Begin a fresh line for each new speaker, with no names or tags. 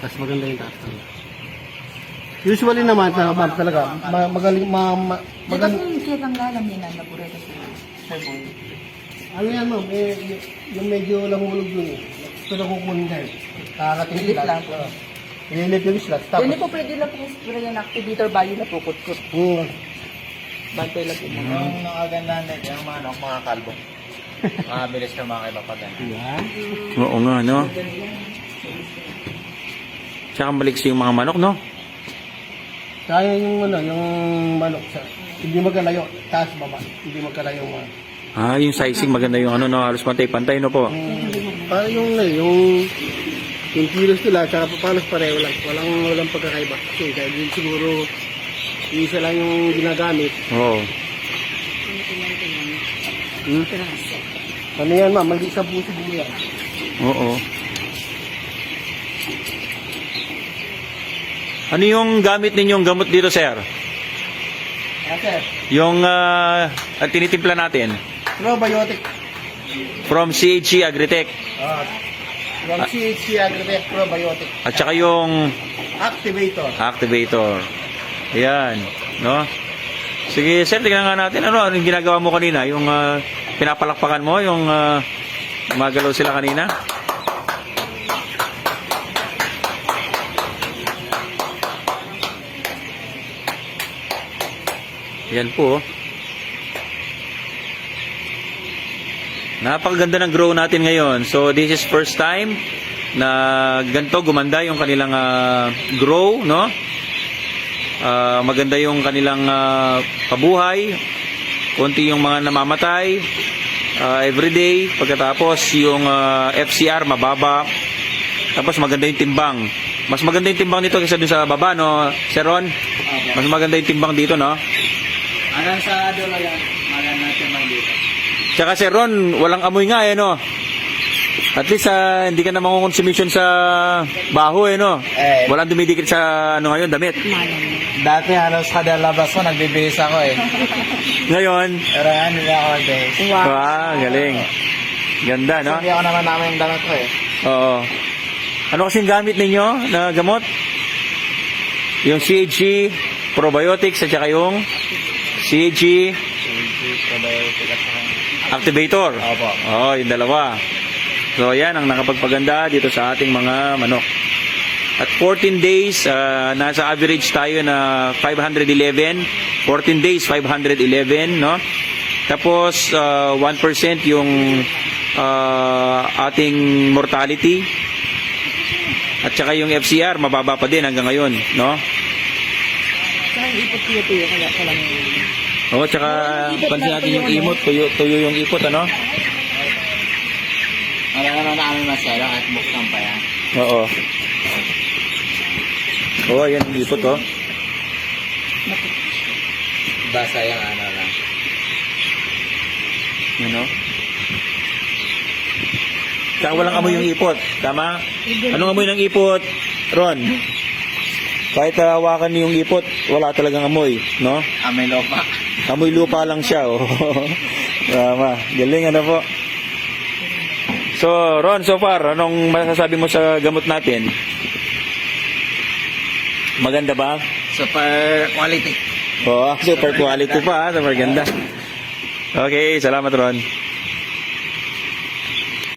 Tapos maganda yung taas talaga. Usually naman, ma'am, talaga, magaling, magaling.
Kung kitang galaminan na pura kasi sabon.
Ano yan, ma'am, yung medyo lahulog yun eh. Ito na kukunin na eh. Kakating
Ilit
sila.
lang po.
Ililit yung slot. Tapos,
Hindi po pwede lang po spray yung activator value na pukot-kot. Bantay lang po.
Yung nakagandahan din, yung manok, mga kalbo. Makabilis na mga iba pa ganun.
yan.
Oo nga, no? Tsaka maliksi yung mga manok, no?
Kaya yung ano, yung manok sa hindi magkalayo, taas baba, hindi magkalayo mga.
Ah, yung sizing maganda yung ano, no? Halos pantay-pantay, no po?
Para yung kilos nila, tsaka papalos pareho lang. Walang pagkakaiba. Kasi dahil yun siguro, isa lang yung ginagamit.
Oo.
Ano yan ma'am, mali sa puso mo yan.
Oo. Ano yung gamit ninyong gamot dito, sir?
Sir,
Yung tinitimpla natin
probiotic.
from CHC Agritech.
From CHC Agritech Probiotic.
At saka yung
Activator.
activator. Ayan, no? Sige, sir, tingnan nga natin. Ano yung ginagawa mo kanina? Yung pinapalakpakan mo? Yung magalaw sila kanina? Yan po. Napakaganda ng grow natin ngayon. So, this is first time na ganito gumanda yung kanilang grow, no? Maganda yung kanilang pabuhay. Konti yung mga namamatay everyday. Pagkatapos yung FCR mababa. Tapos maganda yung timbang. Mas maganda yung timbang nito kaysa dun sa baba, no, Sir Ron? Mas maganda yung timbang dito, no?
Hanggang sa dulo yan, maganda natin dito.
Tsaka Sir Ron, walang amoy nga, no? At least hindi ka na mangungonsumisyon sa baho, no? Walang dumidikit sa ano ngayon, damit.
Dati halos kada labas ko, nagbibihis ako eh.
Ngayon,
Pero yan, hindi ako nagbihis.
galing. Ganda, no?
Hindi ako naman namin yung damit ko eh.
Oo. Ano kasing gamit ninyo na gamot? Yung CHG probiotics at saka yung CHG
Probiotic at saka.
activator.
Opo.
Oo, yung dalawa. So, yan ang nakapagpaganda dito sa ating mga manok. At 14 days, nasa average tayo na 511. 14 days, 511, no? Tapos, 1% yung ating mortality. At saka yung FCR, mababa pa din hanggang ngayon, no?
Saka yung ipot tuyo-tuyo kaya lang
Oo, tsaka pansin natin yung imot, tuyo yung ipot, ano?
Wala naman namin masyado at buksan pa yan.
Oo. Oo, yan yung ipot, oh.
Basa yung ano lang.
Ano? Tsaka walang amoy yung ipot, tama? Anong amoy ng ipot, Ron? Kahit hawakan yung ipot, wala talagang amoy, no?
Amoy lupa.
Amoy lupa lang siya, oh. Tama, galing, ano po? So, Ron, so far, anong masasabi mo sa gamot natin? Maganda ba?
Super quality.
Oh, super quality pa, super ganda. Okay, salamat, Ron.